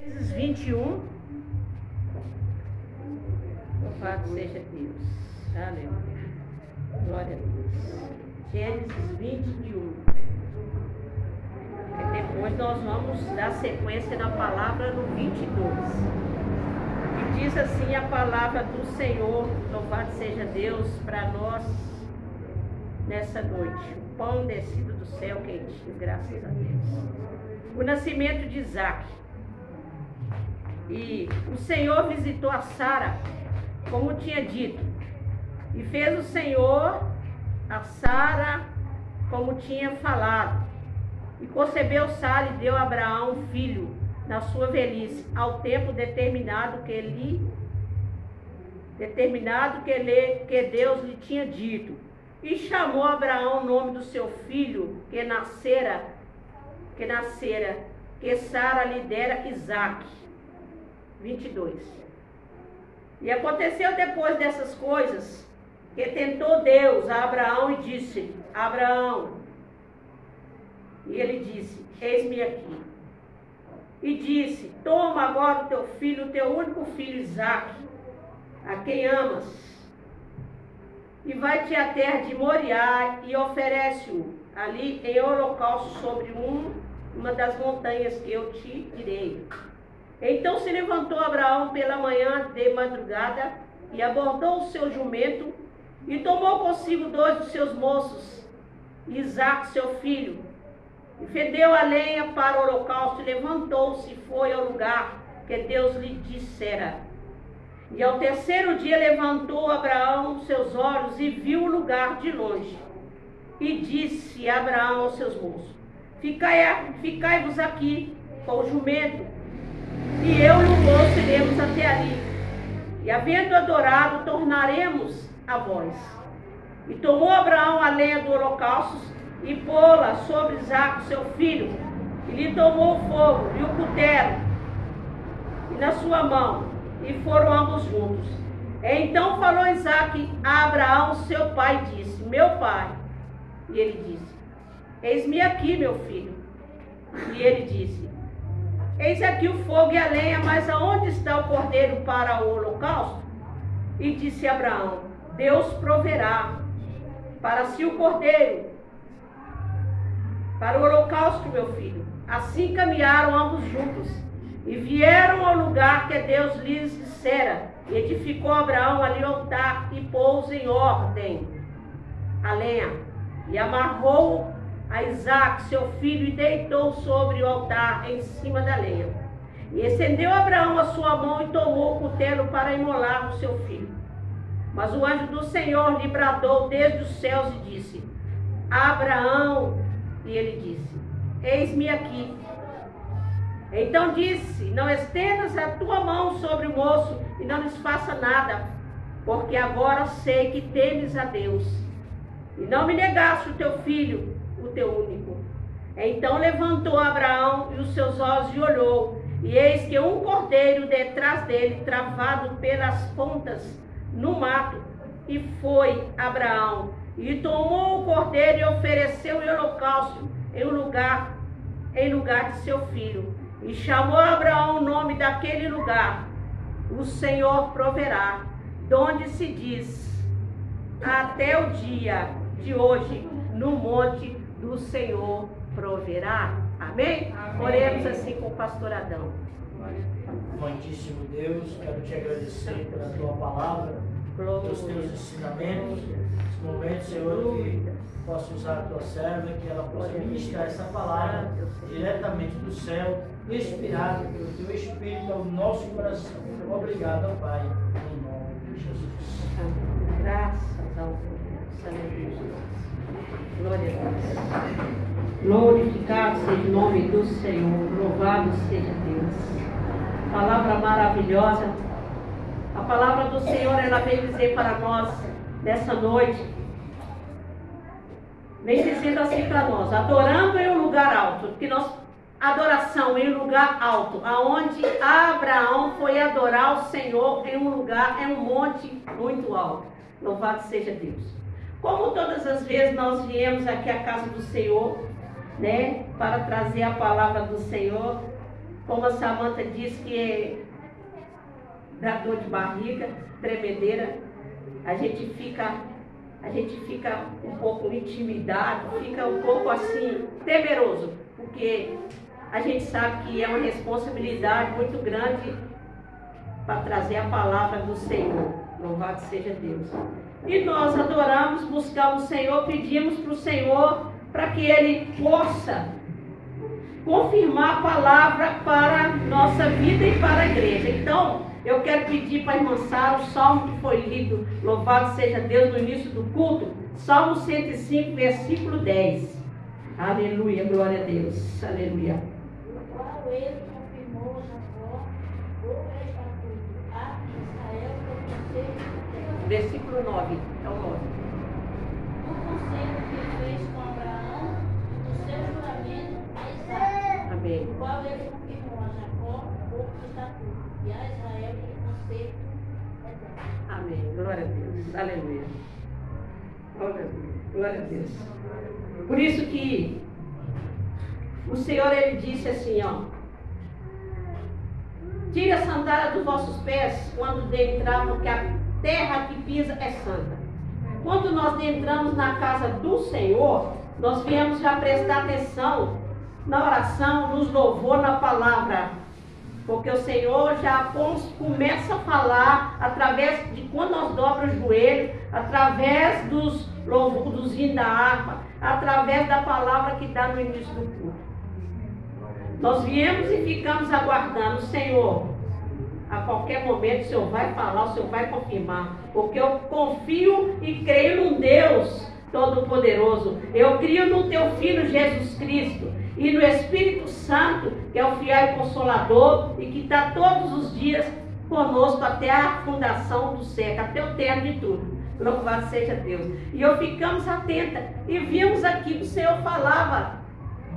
Gênesis 21. Louvado seja Deus. Aleluia. Glória a Deus. Gênesis 21. E depois nós vamos dar sequência na palavra no 22. E diz assim a palavra do Senhor, louvado seja Deus, para nós nessa noite. O pão descido do céu quentinho, graças a Deus. O nascimento de Isaac. E o Senhor visitou a Sara, como tinha dito, e fez o Senhor a Sara como tinha falado. E concebeu Sara e deu a Abraão um filho na sua velhice, ao tempo determinado que Deus lhe tinha dito. E chamou Abraão o nome do seu filho que Sara lhe dera Isaque. 22. E aconteceu depois dessas coisas, que tentou Deus a Abraão e disse: Abraão. E ele disse: eis-me aqui. E disse: toma agora o teu filho, o teu único filho Isaque, a quem amas, e vai-te à terra de Moriá e oferece-o ali em holocausto sobre uma das montanhas que eu te direi. Então se levantou Abraão pela manhã de madrugada e abordou o seu jumento e tomou consigo 2 dos seus moços, Isaque seu filho, e fendeu a lenha para o holocausto, e levantou-se e foi ao lugar que Deus lhe dissera. E ao terceiro dia levantou Abraão seus olhos e viu o lugar de longe. E disse Abraão aos seus moços: ficai-vos aqui com o jumento, e eu e o moço iremos até ali, e havendo adorado, tornaremos a vós. E tomou Abraão a lenha do holocausto, e pô-la sobre Isaque seu filho, e lhe tomou o fogo e o cutelo, e na sua mão, e foram ambos juntos. Então falou Isaque a Abraão seu pai, e disse: meu pai. E ele disse: eis-me aqui, meu filho. E ele disse: eis aqui o fogo e a lenha, mas aonde está o cordeiro para o holocausto? E disse Abraão: Deus proverá para si o cordeiro para o holocausto, meu filho. Assim caminharam ambos juntos e vieram ao lugar que Deus lhes dissera. E edificou Abraão ali o altar e pôs em ordem a lenha, e amarrou a Isaque seu filho e deitou sobre o altar em cima da lenha. E estendeu Abraão a sua mão e tomou o cutelo para imolar o seu filho. Mas o anjo do Senhor lhe bradou desde os céus e disse: Abraão. E ele disse: eis-me aqui. Então disse: não estendas a tua mão sobre o moço e não lhes faça nada, porque agora sei que temes a Deus, e não me negaste o teu filho, o teu único. Então levantou Abraão e os seus olhos e olhou, e eis que um cordeiro detrás dele, travado pelas pontas no mato. E foi Abraão e tomou o cordeiro e ofereceu em holocausto em lugar de seu filho. E chamou Abraão o nome daquele lugar: o Senhor proverá, donde se diz até o dia de hoje, no monte do Senhor proverá. Amém? Amém. Oremos assim com o pastor Adão. Amantíssimo Deus, quero te agradecer pela tua palavra, pelos teus ensinamentos. Nesse momento, Senhor, que possa usar a tua serva, que ela possa ministrar essa palavra diretamente do céu, inspirada pelo teu Espírito ao nosso coração. Obrigado, Pai, em nome de Jesus. Graças ao Senhor. Glória a Deus. Glorificado seja o nome do Senhor. Louvado seja Deus. Palavra maravilhosa. A palavra do Senhor, ela vem dizer para nós nessa noite, vem dizendo assim para nós: adorando em um lugar alto, porque adoração em um lugar alto, aonde Abraão foi adorar o Senhor em um lugar, em um monte muito alto. Louvado seja Deus. Como todas as vezes nós viemos aqui à casa do Senhor, né, para trazer a palavra do Senhor, como a Samanta disse, que dá dor de barriga, tremedeira, a gente fica um pouco intimidado, fica um pouco assim, temeroso, porque a gente sabe que é uma responsabilidade muito grande para trazer a palavra do Senhor. Louvado seja Deus. E nós adoramos, buscamos o Senhor, pedimos para o Senhor para que Ele possa confirmar a palavra para a nossa vida e para a igreja. Então, eu quero pedir para a irmã Sara o salmo que foi lido, louvado seja Deus, no início do culto, Salmo 105, versículo 10. Aleluia, glória a Deus, aleluia. O qual ele confirmou Jacó, o estatuto a Israel, pelo conselho. Versículo 9, é o 9. O conselho que fez com Abraão, o seu juramento a Isaac. Amém. O qual ele confirmou a Jacó, o estatuto, e a Israel, pelo conselho eterno. Amém, glória a Deus, aleluia. Glória a Deus. Por isso que o Senhor, Ele disse assim, ó: tire a sandália dos vossos pés quando entrar, porque a terra que pisa é santa. Quando nós entramos na casa do Senhor, nós viemos já prestar atenção na oração, nos louvor, na palavra. Porque o Senhor já começa a falar através de quando nós dobramos o joelho, através dos louvores, dos hinos da harpa, através da palavra que dá no início do culto. Nós viemos e ficamos aguardando o Senhor. A qualquer momento o Senhor vai falar, o Senhor vai confirmar. Porque eu confio e creio num Deus Todo-Poderoso. Eu creio no Teu Filho Jesus Cristo e no Espírito Santo, que é o fiel e consolador e que está todos os dias conosco até a fundação do século, até o termo de tudo. Louvado seja Deus. E eu ficamos atentas e vimos aqui que o Senhor falava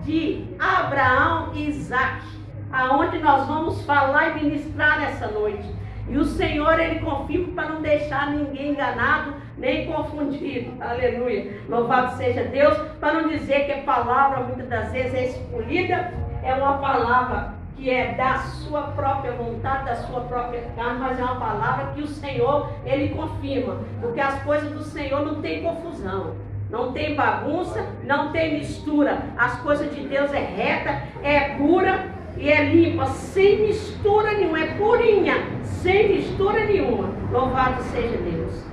de Abraão e Isaac, aonde nós vamos falar e ministrar nessa noite. E o Senhor, Ele confirma para não deixar ninguém enganado, nem confundido. Aleluia. Louvado seja Deus, para não dizer que a palavra muitas das vezes é escolhida, é uma palavra que é da sua própria vontade, da sua própria carne, mas é uma palavra que o Senhor, Ele confirma. Porque as coisas do Senhor não tem confusão, não tem bagunça, não tem mistura. As coisas de Deus é reta, é pura e é limpa, sem mistura nenhuma, é purinha, sem mistura nenhuma. Louvado seja Deus.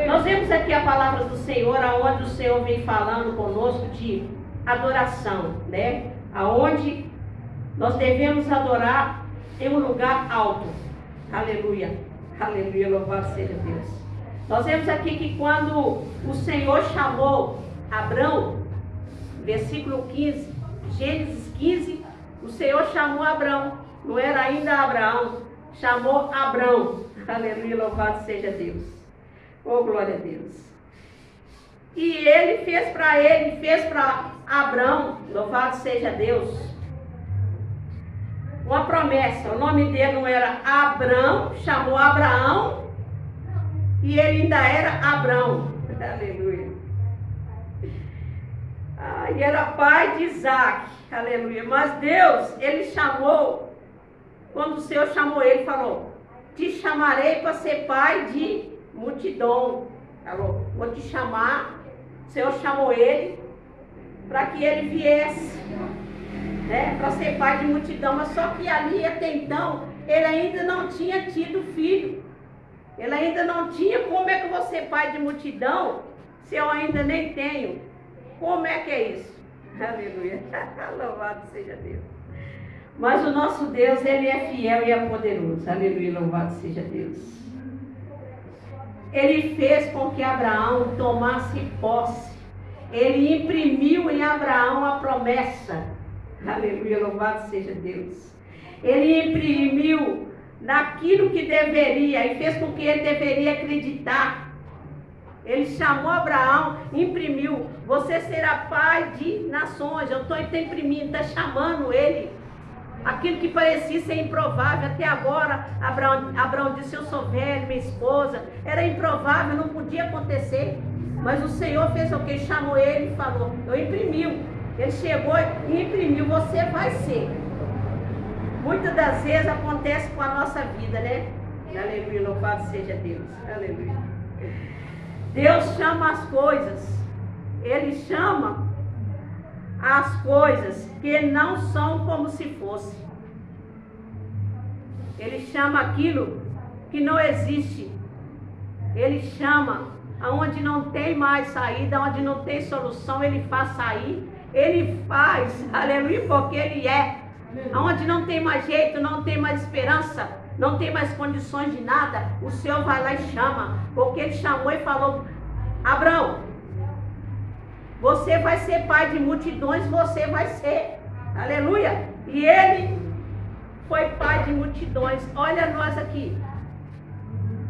Nós vemos aqui a palavra do Senhor, aonde o Senhor vem falando conosco de adoração, né? Aonde nós devemos adorar em um lugar alto. Aleluia, aleluia, louvado seja Deus. Nós vemos aqui que quando o Senhor chamou Abrão, versículo 15, Gênesis 15, o Senhor chamou Abrão, não era ainda Abraão, chamou Abrão. Aleluia, louvado seja Deus. Oh, glória a Deus. E ele fez para Abrão, louvado seja Deus, uma promessa. O nome dele não era Abrão, chamou Abraão, e ele ainda era Abrão. Aleluia. E era pai de Isaac. Aleluia. Mas Deus, Ele chamou, quando o Senhor chamou ele, falou: te chamarei para ser pai de multidão. Falou: vou te chamar. O Senhor chamou ele para que ele viesse, né, para ser pai de multidão. Mas só que ali até então ele ainda não tinha tido filho. Ele ainda não tinha. Como é que eu vou ser pai de multidão se eu ainda nem tenho? Como é que é isso? Aleluia. Louvado seja Deus. Mas o nosso Deus, Ele é fiel e é poderoso. Aleluia, louvado seja Deus. Ele fez com que Abraão tomasse posse. Ele imprimiu em Abraão a promessa. Aleluia, louvado seja Deus. Ele imprimiu naquilo que deveria e fez com que ele deveria acreditar. Ele chamou Abraão, imprimiu: você será pai de nações. Eu estou imprimindo, está chamando ele. Aquilo que parecia ser improvável até agora, Abraão disse: eu sou velho, minha esposa, era improvável, não podia acontecer. Mas o Senhor fez o que? Chamou ele e falou, eu imprimiu. Ele chegou e imprimiu: você vai ser. muitas das vezes acontece com a nossa vida, né? Aleluia, louvado seja Deus. Aleluia. Deus chama as coisas. Ele chama as coisas que não são como se fosse. Ele chama aquilo que não existe. Ele chama aonde não tem mais saída, onde não tem solução, Ele faz sair. Ele faz, aleluia, porque Ele é. Aonde não tem mais jeito, não tem mais esperança, não tem mais condições de nada, o Senhor vai lá e chama. Porque Ele chamou e falou: Abraão, você vai ser pai de multidões, você vai ser. Aleluia. E Ele foi pai de multidões. Olha nós aqui.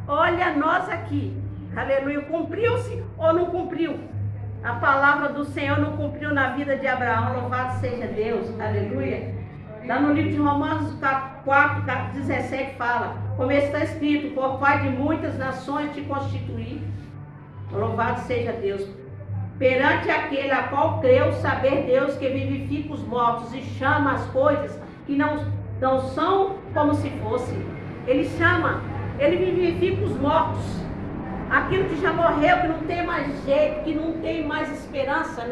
Olha nós aqui. Aleluia. Cumpriu-se ou não cumpriu? A palavra do Senhor não cumpriu na vida de Abraão. Louvado seja Deus. Aleluia. Lá no livro de Romanos 4, 17 fala: como está escrito, por pai de muitas nações te constituí. Louvado seja Deus. Perante aquele a qual creu, saber Deus que vivifica os mortos e chama as coisas que não são como se fossem. Ele chama, Ele vivifica os mortos. Aquilo que já morreu, que não tem mais jeito, que não tem mais esperança,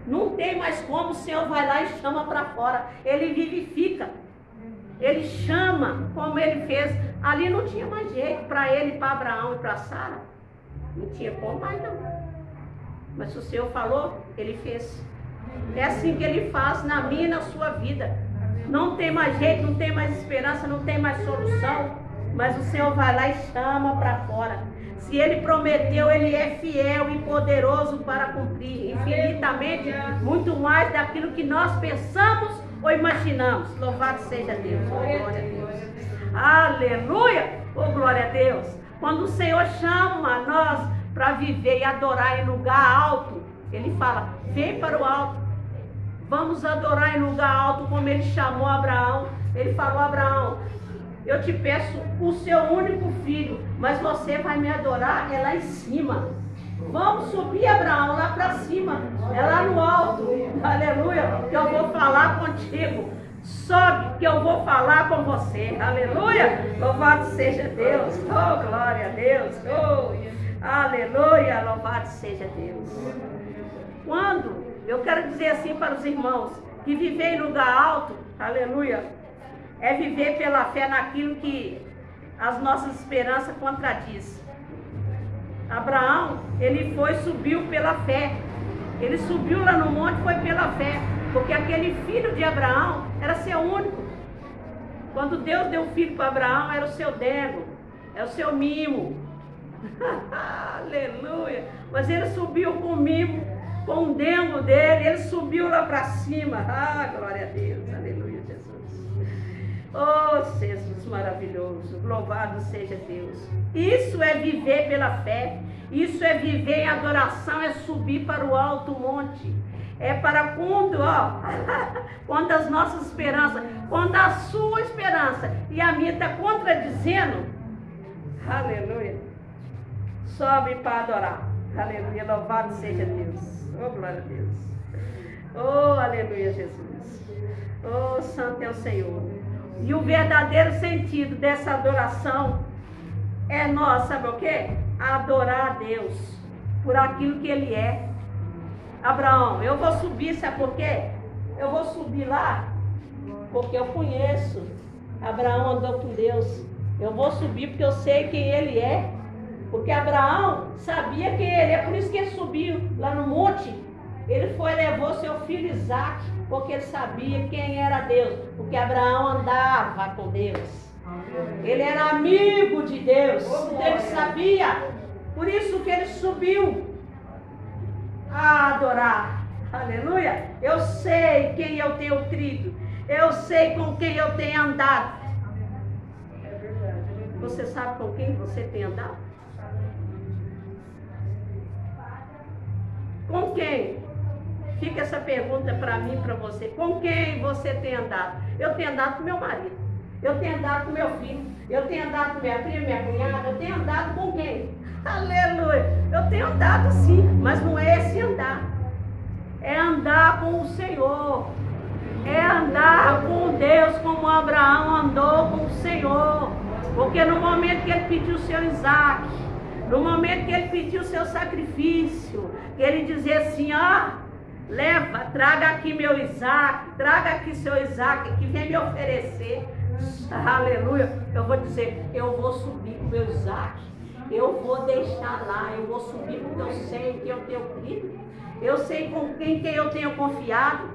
não tem mais como, o Senhor vai lá e chama para fora. Ele vivifica. Ele chama, como Ele fez. Ali não tinha mais jeito para ele, para Abraão e para Sara. Não tinha como mais não. Mas se o Senhor falou, Ele fez. É assim que Ele faz na minha e na sua vida. Não tem mais jeito, não tem mais esperança, não tem mais solução. Mas o Senhor vai lá e chama para fora. Se Ele prometeu, Ele é fiel e poderoso para cumprir infinitamente, muito mais daquilo que nós pensamos ou imaginamos. Louvado seja Deus. Oh, glória a Deus. Aleluia. Oh, glória a Deus. Quando o Senhor chama nós para viver e adorar em lugar alto, Ele fala: vem para o alto. Vamos adorar em lugar alto, como Ele chamou Abraão. Ele falou: Abraão, eu te peço o seu único filho, mas você vai me adorar é lá em cima. Vamos subir, Abraão, lá para cima, é lá no alto. Aleluia, que eu vou falar contigo. Sobe, que eu vou falar com você. Aleluia, louvado seja Deus. Oh, glória a Deus. Oh, aleluia, louvado seja Deus. Quando, eu quero dizer assim para os irmãos, que viver em lugar alto, aleluia, é viver pela fé naquilo que as nossas esperanças contradiz. Abraão, ele subiu pela fé. Ele subiu lá no monte, foi pela fé. Porque aquele filho de Abraão era seu único. Quando Deus deu o filho para Abraão, era o seu dengo, é o seu mimo. Aleluia. Mas ele subiu com o mimo, com o dengo dele, ele subiu lá para cima. Ah, glória a Deus, aleluia, Jesus. Oh, Jesus maravilhoso, louvado seja Deus. Isso é viver pela fé, isso é viver em adoração, é subir para o alto monte. É para quando, quando as nossas esperanças, quando a sua esperança e a minha está contradizendo, aleluia, sobe para adorar. Aleluia, louvado seja Deus. Oh, glória a Deus. Oh, aleluia, Jesus. Oh, santo é o Senhor. E o verdadeiro sentido dessa adoração é nós, sabe o quê? Adorar a Deus por aquilo que Ele é. Abraão, eu vou subir, sabe por quê? Eu vou subir lá porque eu conheço. Abraão andou com Deus. Eu vou subir porque eu sei quem Ele é. Porque Abraão sabia quem Ele é, por isso que ele subiu lá no monte. Ele levou seu filho Isaque, porque ele sabia quem era Deus. Porque Abraão andava com Deus. Ele era amigo de Deus. Ele sabia. Por isso que ele subiu a adorar. Aleluia. Eu sei quem eu tenho crido. Eu sei com quem eu tenho andado. Você sabe com quem você tem andado? Com quem? Fica essa pergunta para mim, para você. Com quem você tem andado? Eu tenho andado com meu marido. Eu tenho andado com meu filho. Eu tenho andado com minha prima, minha cunhada. Eu tenho andado com quem? Aleluia. Eu tenho andado sim, mas não é esse andar. É andar com o Senhor. é andar com Deus como Abraão andou com o Senhor. Porque no momento que ele pediu o seu Isaac, no momento que ele pediu o seu sacrifício, que ele dizia assim, leva, traga aqui meu Isaac, traga aqui seu Isaac, que vem me oferecer. Aleluia. Eu vou dizer, eu vou subir com meu Isaac, eu vou deixar lá, eu vou subir porque eu sei que eu tenho crido, eu sei com quem eu tenho confiado,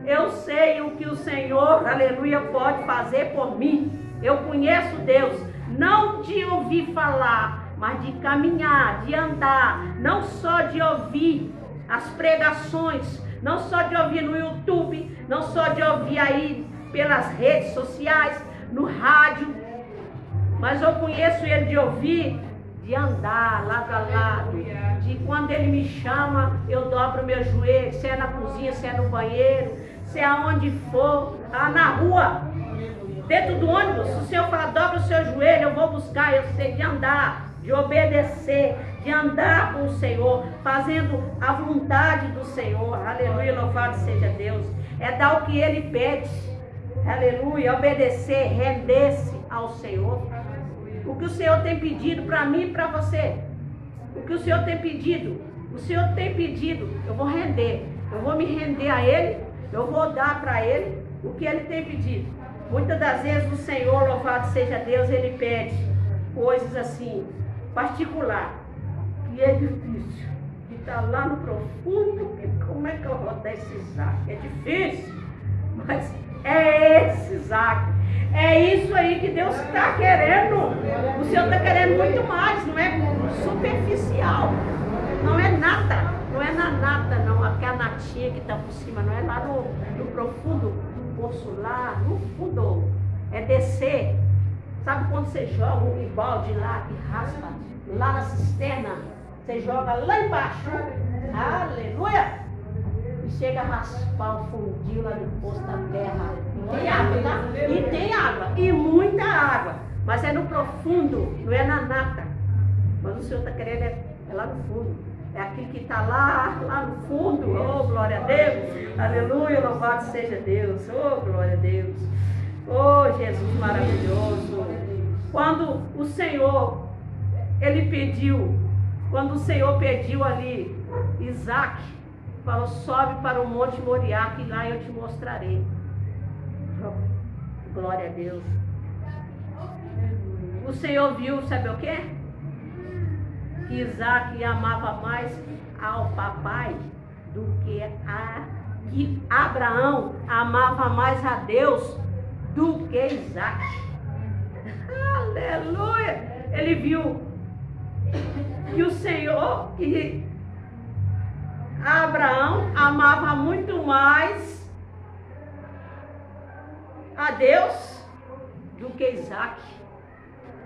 eu sei o que o Senhor, aleluia, pode fazer por mim. Eu conheço Deus, não de ouvir falar, mas de caminhar, de andar, não só de ouvir as pregações, não só de ouvir no YouTube, não só de ouvir aí pelas redes sociais, no rádio, mas eu conheço ele de ouvir, de andar lado a lado, de quando ele me chama, eu dobro meu joelho, se é na cozinha, se é no banheiro, se é aonde for, na rua, dentro do ônibus, se o Senhor falar, dobra o seu joelho, eu vou buscar, eu sei de andar, de obedecer, de andar com o Senhor, fazendo a vontade do Senhor. Aleluia, louvado seja Deus. É dar o que Ele pede. Aleluia, obedecer, render-se ao Senhor. O que o Senhor tem pedido para mim e para você. O que o Senhor tem pedido. O Senhor tem pedido, eu vou render. Eu vou me render a Ele, eu vou dar para Ele o que Ele tem pedido. Muitas das vezes o Senhor, louvado seja Deus, Ele pede coisas assim, particular, que é difícil, que está lá no profundo, que como é que eu vou dar esse Isaac? É difícil, mas é esse Isaac, é isso aí que Deus está querendo. O Senhor está querendo muito mais, não é superficial, não é nada, não é na nata não, aquela natinha que está por cima, não é lá no profundo do poço, lá no fundo, é descer. Sabe quando você joga um balde lá e raspa, lá na cisterna, você joga lá embaixo, aleluia, e chega a raspar o fundinho lá no poço da terra, e tem água, tá? E tem água, e muita água, mas é no profundo, não é na nata, mas o Senhor está querendo é lá no fundo, é aquilo que está lá no fundo. Oh, glória a Deus, aleluia, louvado seja Deus, oh, glória a Deus. Oh, Jesus maravilhoso. Quando o Senhor, quando o Senhor pediu ali, Isaac, falou, sobe para o Monte Moriá, que lá eu te mostrarei. Oh, glória a Deus. O Senhor viu, sabe o quê? Que Isaac amava mais ao papai do que Abraão amava mais a Deus do que Isaac. Aleluia! Ele viu que o Senhor, que Abraão amava muito mais a Deus do que Isaac.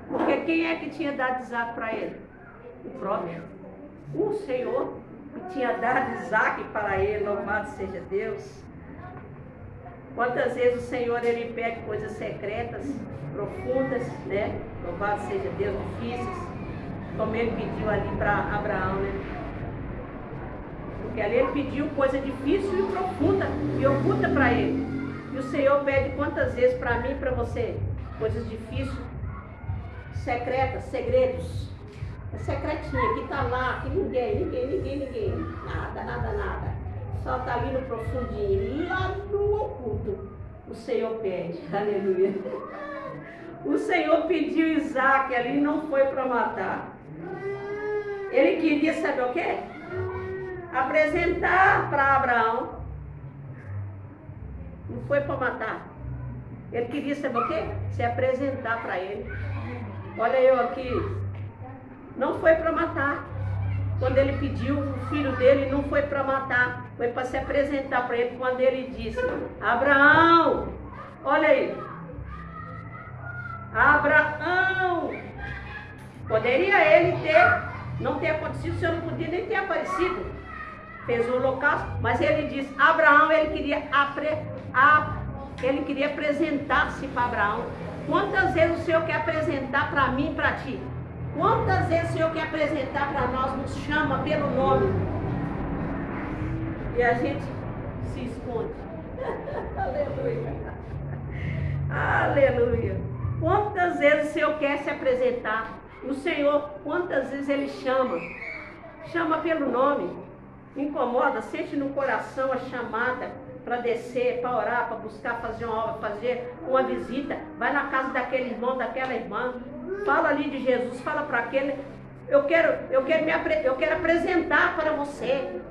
Porque quem é que tinha dado Isaac para ele? O próprio, o Senhor, que tinha dado Isaac para ele. Louvado seja Deus. Quantas vezes o Senhor, Ele pede coisas secretas, profundas, né? Louvado seja Deus, difíceis, como Ele pediu ali para Abraão, né? Porque ali Ele pediu coisa difícil e profunda, e oculta para Ele. E o Senhor pede quantas vezes para mim e para você, coisas difíceis, secretas, segredos. É secretinha, que está lá, que ninguém, nada. Só está ali no profundinho, lá no oculto. O Senhor pede, aleluia. O Senhor pediu Isaac ali, não foi para matar. Ele queria, sabe o quê? Apresentar para Abraão. Não foi para matar. Ele queria, sabe o quê? Se apresentar para ele. Olha eu aqui. Não foi para matar. Quando ele pediu o filho dele, não foi para matar. Foi para se apresentar para ele. Quando ele disse, Abraão, olha aí. Abraão. Poderia ele não ter acontecido, o Senhor não podia nem ter aparecido. Fez o holocausto, mas ele disse, Abraão, ele queria apresentar-se para Abraão. Quantas vezes o Senhor quer apresentar para mim e para ti? Quantas vezes o Senhor quer apresentar para nós, nos chama pelo nome, e a gente se esconde? Aleluia. Aleluia. Quantas vezes o Senhor quer se apresentar? O Senhor, quantas vezes Ele chama? Chama pelo nome. Incomoda, sente no coração a chamada para descer, para orar, para buscar, fazer uma obra, fazer uma visita. Vai na casa daquele irmão, daquela irmã. Fala ali de Jesus, fala para aquele. Eu quero apresentar para você.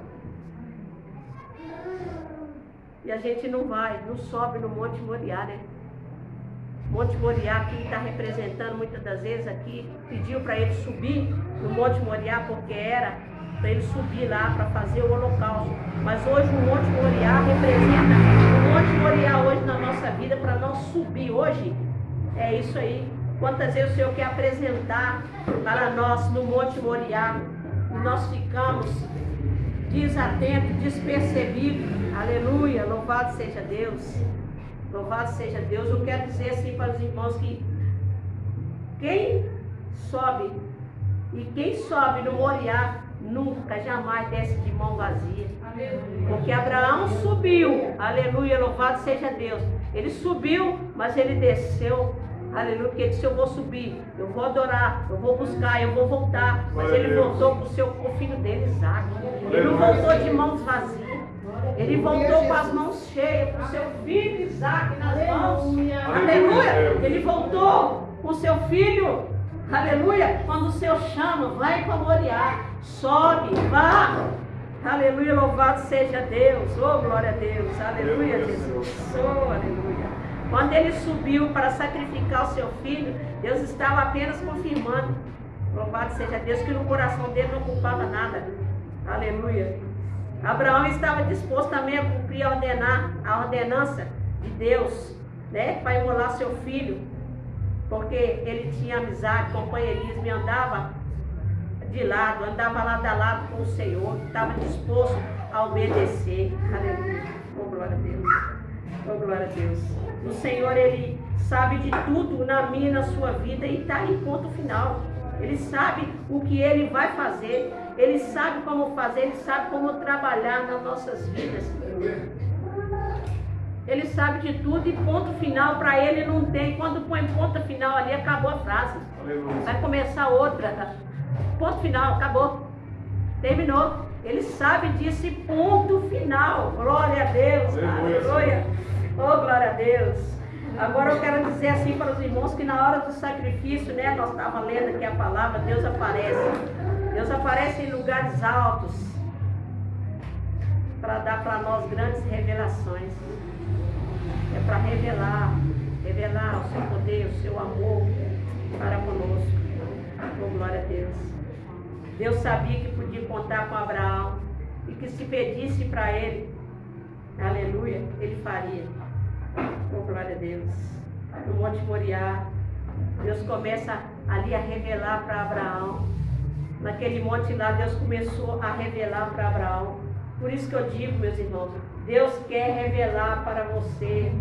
E a gente não vai, não sobe no Monte Moriá, né? Monte Moriá, quem está representando muitas das vezes aqui, pediu para ele subir no Monte Moriá, porque era para ele subir lá para fazer o holocausto. Mas hoje o Monte Moriá representa o Monte Moriá hoje na nossa vida, para nós subir hoje. É isso aí. Quantas vezes o Senhor quer apresentar para nós no Monte Moriá, e nós ficamos desatentos, despercebidos. Aleluia, louvado seja Deus. Louvado seja Deus. Eu quero dizer assim para os irmãos que quem sobe no Moriá nunca, jamais desce de mão vazia. Porque Abraão subiu, aleluia, louvado seja Deus. Ele subiu, mas ele desceu, aleluia, porque ele disse: eu vou subir, eu vou adorar, eu vou buscar, eu vou voltar. Mas ele voltou com o filho dele, Isaac. Ele não voltou de mãos vazias. Ele voltou com as mãos cheias, com seu filho Isaac nas mãos. Aleluia. Ele voltou com seu filho. Aleluia. Quando o Senhor chama, vai para Moriá. Sobe, vá. Aleluia. Louvado seja Deus. Oh, glória a Deus. Aleluia, Jesus. Oh, aleluia. Quando ele subiu para sacrificar o seu filho, Deus estava apenas confirmando. Louvado seja Deus, que no coração dele não culpava nada. Aleluia. Abraão estava disposto também a cumprir a ordenança de Deus, né, para imolar seu filho, porque ele tinha amizade, companheirismo e andava de lado, andava lado a lado com o Senhor, estava disposto a obedecer. Aleluia. Oh, glória a Deus. Oh, glória a Deus. O Senhor, Ele sabe de tudo na minha e na sua vida e está em ponto final. Ele sabe o que Ele vai fazer. Ele sabe como fazer, Ele sabe como trabalhar nas nossas vidas. Ele sabe de tudo e ponto final para Ele não tem. Quando põe ponto final ali, acabou a frase. Vai começar outra. Ponto final, acabou. Terminou. Ele sabe disso e ponto final. Glória a Deus. Aleluia. Oh, glória a Deus. Agora eu quero dizer assim para os irmãos que na hora do sacrifício, né, nós estávamos lendo aqui a palavra, Deus aparece. Deus aparece em lugares altos para dar para nós grandes revelações. É para revelar o seu poder, o seu amor para conosco. Oh, glória a Deus. Deus sabia que podia contar com Abraão e que se pedisse para ele, aleluia, ele faria. Oh, glória a Deus. No Monte Moriá, Deus começa ali a revelar para Abraão. Naquele monte lá, Deus começou a revelar para Abraão. Por isso que eu digo, meus irmãos, Deus quer revelar para você.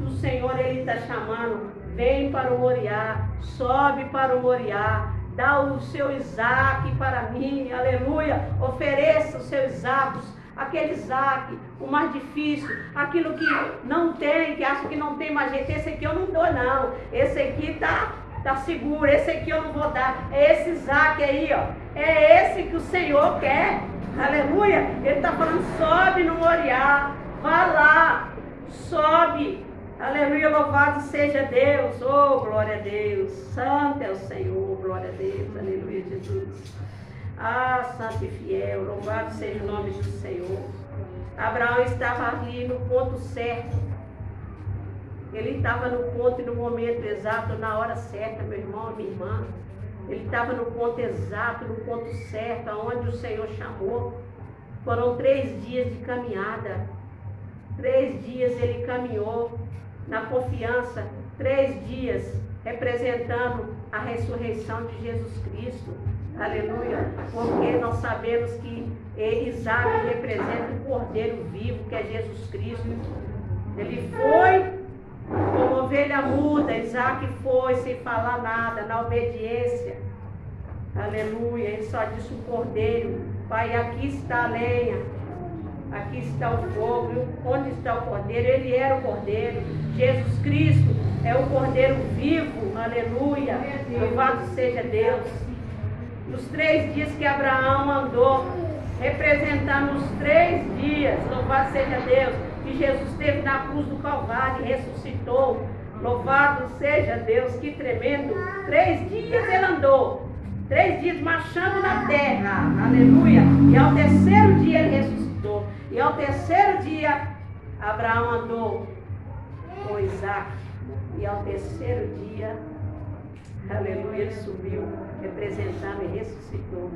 O Senhor, Ele está chamando. Vem para o Moriá, sobe para o Moriá. Dá o seu Isaac para mim, aleluia. Ofereça os seus Isaacos. Aquele Isaac, o mais difícil, aquilo que não tem, que acha que não tem mais jeito. Esse aqui eu não dou, não. Esse aqui tá seguro, esse aqui eu não vou dar. É esse Isaac aí, ó. É esse que o Senhor quer. Aleluia. Ele está falando: sobe no Moriá, vá lá, sobe. Aleluia, louvado seja Deus. Oh, glória a Deus. Santo é o Senhor, glória a Deus. Aleluia, Jesus. Ah, santo e fiel, louvado seja o nome do Senhor. Abraão estava ali no ponto certo. Ele estava no ponto e no momento exato, na hora certa, meu irmão, minha irmã. Ele estava no ponto exato, no ponto certo, aonde o Senhor chamou. Foram 3 dias de caminhada. 3 dias ele caminhou na confiança. 3 dias representando a ressurreição de Jesus Cristo. Aleluia, porque nós sabemos que Isaac representa o Cordeiro vivo, que é Jesus Cristo. Ele foi como ovelha muda, Isaac foi sem falar nada, na obediência. Aleluia, ele só disse o Cordeiro: Pai, aqui está a lenha, aqui está o fogo, onde está o cordeiro? Ele era o cordeiro. Jesus Cristo é o cordeiro vivo, aleluia, louvado seja Deus. Nos 3 dias que Abraão andou, representando os 3 dias, louvado seja Deus, que Jesus esteve na cruz do Calvário e ressuscitou, louvado seja Deus, que tremendo. 3 dias ele andou, 3 dias marchando na terra, aleluia, e ao 3º dia ele ressuscitou, e ao 3º dia Abraão andou com Isaac, e ao 3º dia, aleluia, ele subiu, representando e ressuscitou,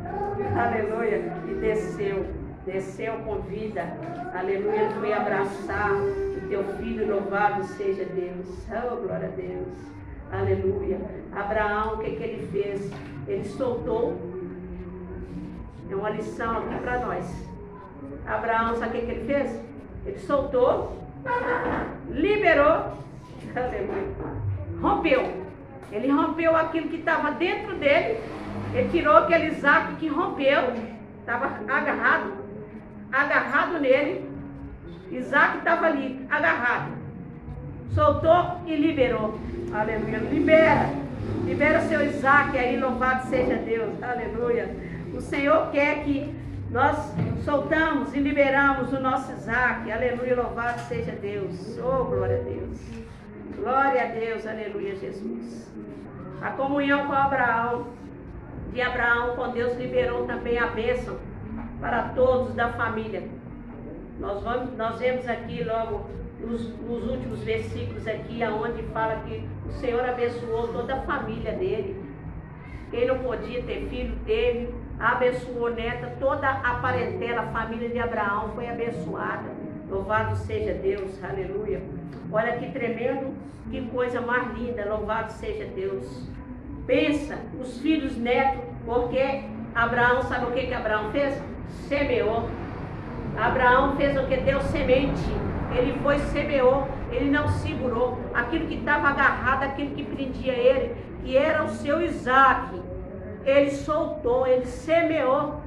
aleluia, e desceu com vida, aleluia, ele foi abraçar o teu filho, louvado seja Deus, oh glória a Deus, aleluia. Abraão, o que ele fez? Ele soltou, é uma lição aqui para nós. Abraão, sabe o que ele fez? Ele soltou, liberou, aleluia, rompeu. Ele rompeu aquilo que estava dentro dele. Ele tirou aquele Isaac que rompeu, estava agarrado nele. Isaac estava ali, agarrado. Soltou e liberou. Aleluia. Libera seu Isaac aí, louvado seja Deus. Aleluia. O Senhor quer que nós soltamos e liberamos o nosso Isaac. Aleluia, louvado seja Deus. Oh, glória a Deus. Glória a Deus, aleluia, Jesus. A comunhão com Abraão, de Abraão com Deus, liberou também a bênção para todos da família. Nós vemos aqui logo nos últimos versículos aqui, aonde fala que o Senhor abençoou toda a família dele. Quem não podia ter filho, teve, abençoou neta, toda a parentela, a família de Abraão foi abençoada. Louvado seja Deus, aleluia. Olha que tremendo, que coisa mais linda, louvado seja Deus. Pensa, os filhos netos, porque Abraão, sabe o que Abraão fez? Semeou. Abraão fez o que? Deu semente. Ele foi, semeou, ele não segurou. Aquilo que estava agarrado, aquilo que prendia ele, que era o seu Isaac, ele soltou, ele semeou.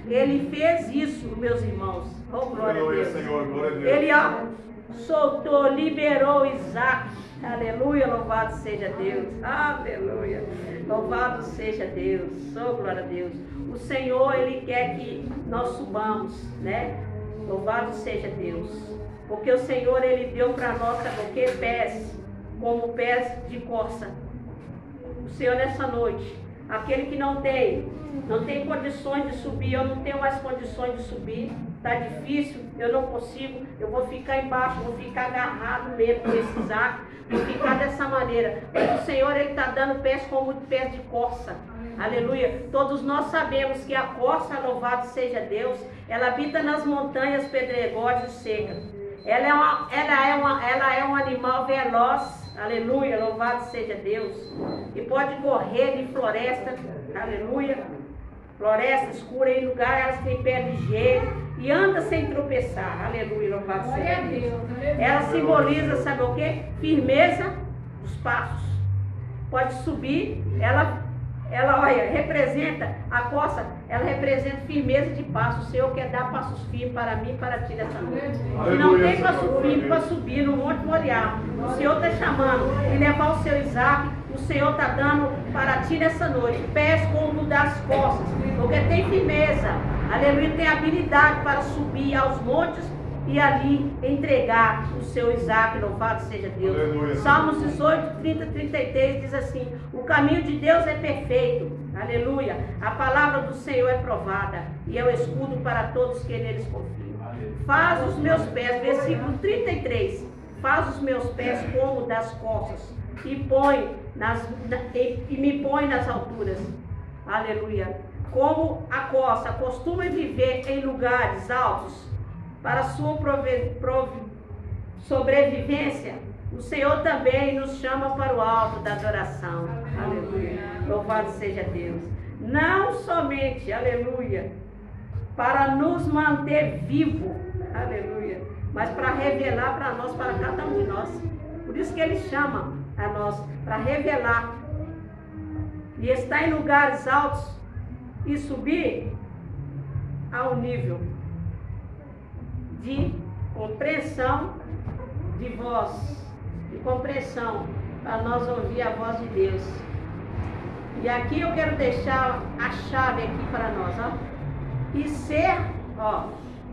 Ele fez isso, meus irmãos. Oh, glória a Deus. Senhor, glória a Deus. Ele soltou, liberou Isaac. Aleluia, louvado seja Deus. Aleluia, louvado seja Deus. Oh, glória a Deus. O Senhor, Ele quer que nós subamos, né? Louvado seja Deus. Porque o Senhor, Ele deu para nós, sabe o que? Pés, como pés de corça. O Senhor, nessa noite, aquele que não tem condições de subir, eu não tenho mais condições de subir, está difícil, eu não consigo, eu vou ficar embaixo, vou ficar agarrado mesmo com esse Isaac, vou ficar dessa maneira. Mas o Senhor, Ele está dando pés como pés de corça. Aleluia. Todos nós sabemos que a corça, louvado seja Deus, ela habita nas montanhas pedregosas e secas. Ela é um animal veloz. Aleluia, louvado seja Deus. E pode correr de floresta, aleluia, floresta escura, em lugar elas têm pé ligeiro e anda sem tropeçar, aleluia, louvado seja Deus. Ela simboliza, sabe o que? Firmeza dos passos. Pode subir, ela olha, representa a costa, ela representa firmeza de passo. O Senhor quer dar passos firmes para mim e para ti nessa noite. Se não tem passo firme para subir no Monte Moriá, o Senhor está chamando e levar o seu Isaac, o Senhor está dando para ti nessa noite. Pés como das costas, porque tem firmeza, aleluia, tem habilidade para subir aos montes e ali entregar o seu Isaac, louvado seja Deus. Aleluia. Salmos 18, 30, 33 diz assim: o caminho de Deus é perfeito, aleluia, a palavra do Senhor é provada e é o escudo para todos que neles confiam. Faz os meus pés, versículo 33, faz os meus pés como das costas e me põe nas alturas, aleluia. Como a costa costuma viver em lugares altos para sua sobrevivência, o Senhor também nos chama para o alto da adoração. Aleluia. Louvado seja Deus. Não somente, aleluia, para nos manter vivo, aleluia, mas para revelar para nós, para cada um de nós. Por isso que Ele chama a nós, para revelar. E estar em lugares altos e subir ao nível de compreensão de voz, de compreensão, para nós ouvir a voz de Deus. E aqui eu quero deixar a chave aqui para nós, ó. E ser, ó,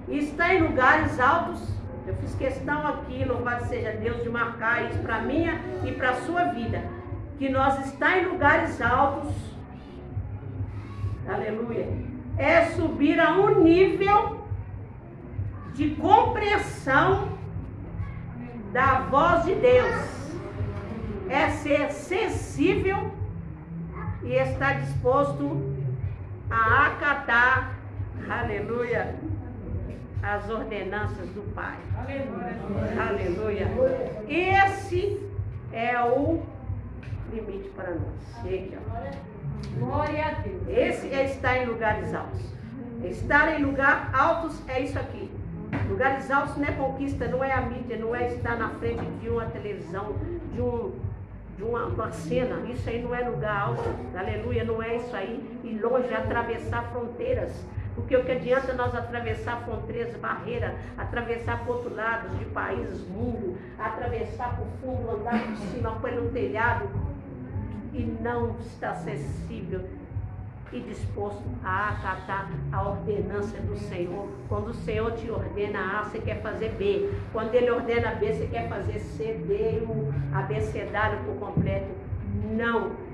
estar em lugares altos. Eu fiz questão aqui, louvado seja Deus, de marcar isso para minha e para a sua vida. Que nós está em lugares altos, aleluia, é subir a um nível de compreensão da voz de Deus. É ser sensível e estar disposto a acatar, aleluia, as ordenanças do Pai. Aleluia. Esse é o limite para nós. Glória a Deus. Esse é estar em lugares altos. Estar em lugares altos é isso aqui. Lugares altos não é conquista, não é a mídia, não é estar na frente de uma televisão, de uma cena. Isso aí não é lugar alto. Aleluia, não é isso aí. E longe, atravessar fronteiras. Porque o que adianta nós atravessar fronteiras, barreiras, atravessar para outro lado de países, mundo, atravessar por fundo, andar por cima, pelo telhado, e não estar acessível e disposto a acatar a ordenança do Senhor. Quando o Senhor te ordena A, você quer fazer B. Quando Ele ordena B, você quer fazer C, D, o abecedário por completo. Não.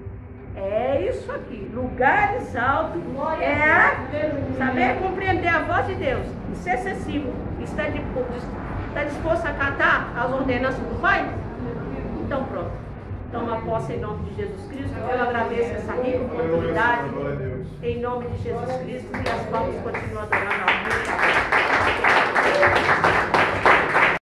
É isso aqui. Lugares altos é saber compreender a voz de Deus e ser sensível. Está disposto a acatar as ordenanças do Pai? Então pronto. Toma posse em nome de Jesus Cristo. Eu agradeço essa rica oportunidade. Em nome de Jesus Cristo. E as palmas continuam adorando a Deus.